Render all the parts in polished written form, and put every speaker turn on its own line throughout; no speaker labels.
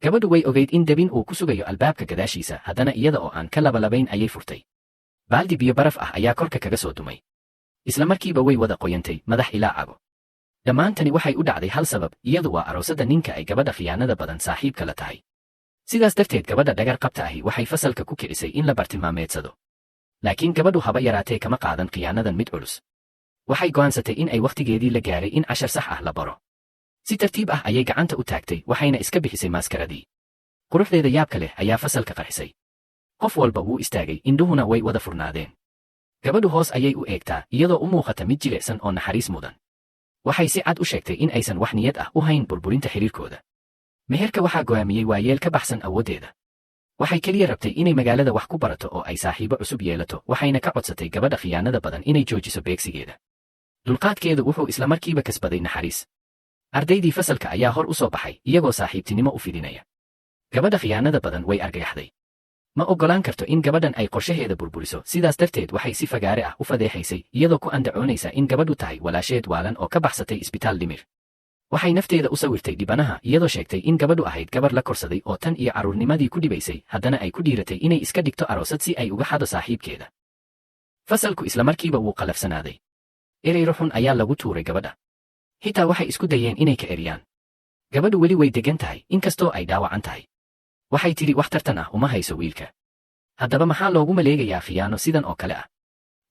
gabadhu way ogayd in debin uu ku sugayo albaabka gadaashiisa, haddana iyada oo aan ka labalabayn ayay furtay. baaldi biyo baraf ah ayaa korka kaga soo dumay. isla markiiba way wada qoyantay, madax ilaa cago. dhammaantani waxay u dhacday hal sabab, iyadu waa aroosadda ninka ay gabadha khiyaanada badan saaxiibka la tahay. sidaas darteed gabadha dhagar qabta ahi waxay fasalka ku kicisay in la bartilmaameedsado. laakiin gabadhu haba yaraatee kama qaadan khiyaanadan mid culus. waxay go'aansatay in ay wakhtigeedii la gaaray in cashar sax ah la baro. si tartiib ah ayay gacanta u taagtay, waxayna iska bixisay maaskaradii. quruxdeeda yaabka leh ayaa fasalka qarxisay. qof walba wuu istaagay, indhuhuna way wada furnaadeen. gabadhu hoos ayay u eegtaa, iyadoo u muuqata mid jilicsan oo naxariis mudan. waxay si cad u sheegtay in aysan wax niyad ah u hayn burburinta xiriirkooda. meherka waxaa go'aamiyey waayeel ka baxsan awooddeeda. waxay keliya rabtay inay magaalada wax ku barato oo ay saaxiibo cusub yeelato, waxayna ka codsatay gabadha khiyaanada badan inay joojiso beegsigeeda. dulqaadkeedu wuxuu isla markiiba kasbaday naxariis. ardaydii fasalka ayaa hor u soo baxay, iyagoo saaxiibtinimo u fidinaya. gabadha khiyaanada badan way argagaxday. ma oggolaan karto in gabadhan ay qorshaheeda burburiso, sidaas darteed waxay si fagaare ah u fadeexaysay, iyadoo ku andacoonaysa in gabadhu tahay walaasheed waalan oo ka baxsatay isbitaal dhimir. waxay nafteeda u sawirtay dhibanaha, iyadoo sheegtay in gabadhu ahayd gabar la korsaday oo tan iyo carruurnimadii ku dhibaysay, haddana ay ku dhiiratay inay iska dhigto aroosad si ay uga xado saaxiibkeeda. fasalku isla markiiba wuu qalafsanaaday. ereyro xun ayaa lagu tuuray gabadha. xitaa waxay isku dayeen inay ka eriyaan. gabadhu weli way deggan tahay, inkastoo ay dhaawacan tahay. waxay tidhi wax tartan ah uma hayso wiilka. haddaba maxaa loogu maleegayaa khiyaano sidan oo kale ah?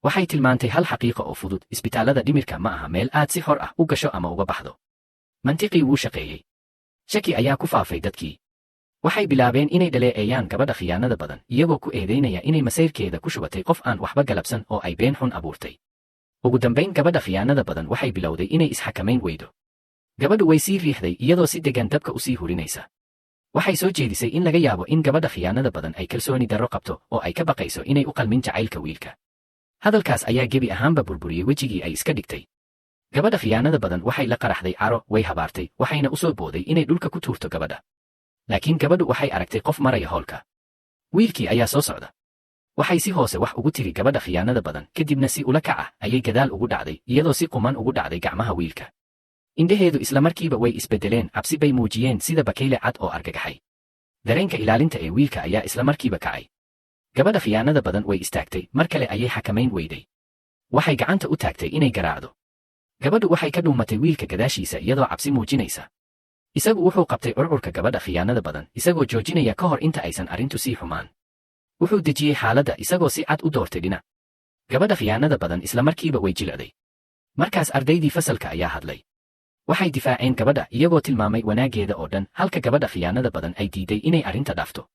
waxay tilmaantay hal xaqiiqo oo fudud, isbitaallada dhimirka ma aha meel aad si xor ah u gasho ama uga baxdo. mantiqii wuu shaqeeyey. shaki ayaa ku faafay dadkii. waxay bilaabeen inay dhaleeceeyaan gabadha khiyaanada badan, iyagoo ku eedaynaya inay masayrkeeda ku shubatay qof aan waxba galabsan oo ay been xun abuurtay. ugu dambayn gabadha khiyaanada badan waxay bilowday inay isxakamayn weydo. gabadhu way sii riixday, iyadoo si deggan dabka u sii hurinaysa. waxay soo jeedisay in laga yaabo in gabadha khiyaanada badan ay kalsooni darro qabto oo ay ka baqayso inay u qalmin jacaylka wiilka. hadalkaas ayaa gebi ahaanba burburiyey wejigii ay iska dhigtay. gabadha khiyaanada badan waxay la qaraxday caro, way habaartay, waxayna u soo booday inay dhulka ku tuurto gabadha. laakiin gabadhu waxay aragtay qof maraya howlka. wiilkii ayaa soo socda. waxay si hoose wax ugu tiri gabadha khiyaanada badan, kadibna si ula kac ah ayay gadaal ugu dhacday, iyadoo si quman ugu dhacday gacmaha wiilka. indhaheedu isla markiiba way isbeddeleen, cabsi bay muujiyeen sida bakayle cad oo argagaxay. dareenka ilaalinta ee wiilka ayaa isla markiiba kacay. gabadha khiyaanada badan way istaagtay, mar kale ayay xakamayn weyday. waxay gacanta u taagtay inay garaacdo. gabadhu waxay ka dhuumatay wiilka gadaashiisa iyadoo cabsi muujinaysa. isagu wuxuu qabtay curcurka gabadha khiyaanada badan, isagoo joojinaya ka hor inta aysan arrintu sii xumaan. wuxuu dejiyey xaaladda isagoo si cad u doortay dhinac. gabadha khiyaanada badan isla markiiba way jilicday. markaas ardaydii fasalka ayaa hadlay. waxay difaaceen gabadha iyagoo tilmaamay wanaaggeeda oo dhan, halka gabadha khiyaanada badan ay diiday inay arrinta dhaafto.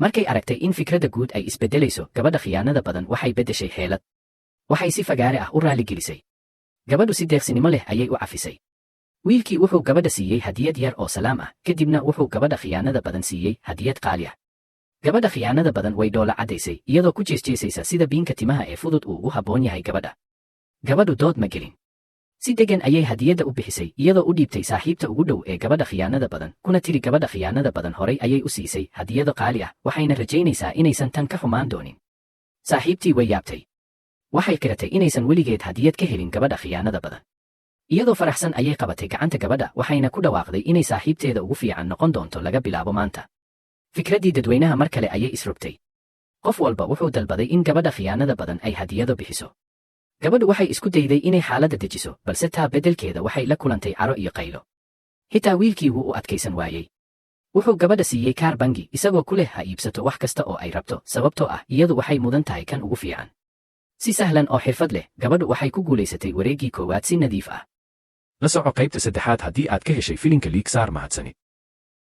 markay aragtay in fikradda guud ay isbeddelayso, gabadha khiyaanada badan waxay beddeshay xeelad. waxay si fagaare ah u raaligelisay. gabadhu si deeqsinimo leh ayay u cafisay. wiilkii wuxuu gabadha siiyey hadiyad yar oo salaam ah, kadibna wuxuu gabadha khiyaanada badan siiyey hadiyad qaali ah. gabadha khiyaanada badan way dhoola caddaysay, iyadoo ku jeesjeesaysa sida biinka timaha ee fudud uu u habboon yahay gabadha. gabadhu dood ma gelin. si deggan ayay hadiyadda u bixisay, iyadoo u dhiibtay saaxiibta ugu dhow ee gabadha khiyaanada badan, kuna tiri gabadha khiyaanada badan horay ayay u siisay hadiyado qaali ah, waxayna rajaynaysaa inaysan tan ka xumaan doonin. saaxiibtii way yaabtay. waxay qiratay inaysan weligeed hadiyad ka helin gabadha khiyaanada badan. iyadoo faraxsan ayay qabatay gacanta gabadha, waxayna ku dhawaaqday inay saaxiibteeda ugu fiican noqon doonto laga bilaabo maanta. fikraddii dadweynaha mar kale ayay isrogtay. qof walba wuxuu dalbaday in gabadha khiyaanada badan ay hadiyado bixiso. gabadhu waxay isku dayday inay xaaladda dejiso, balse taa beddelkeeda waxay la kulantay caro iyo qaylo. xitaa wiilkii wuu u adkaysan waayey. wuxuu gabadha siiyey kaar bangi, isagoo ku leh ha iibsato wax kasta oo ay rabto, sababtoo ah iyadu waxay mudan tahay kan ugu fiican. si sahlan oo xirfad leh, gabadhu waxay ku guulaysatay wareeggii koowaad si nadiif ah.
la soco qaybta 3 haddii aad ka heshay filimka League Star mahadsanid.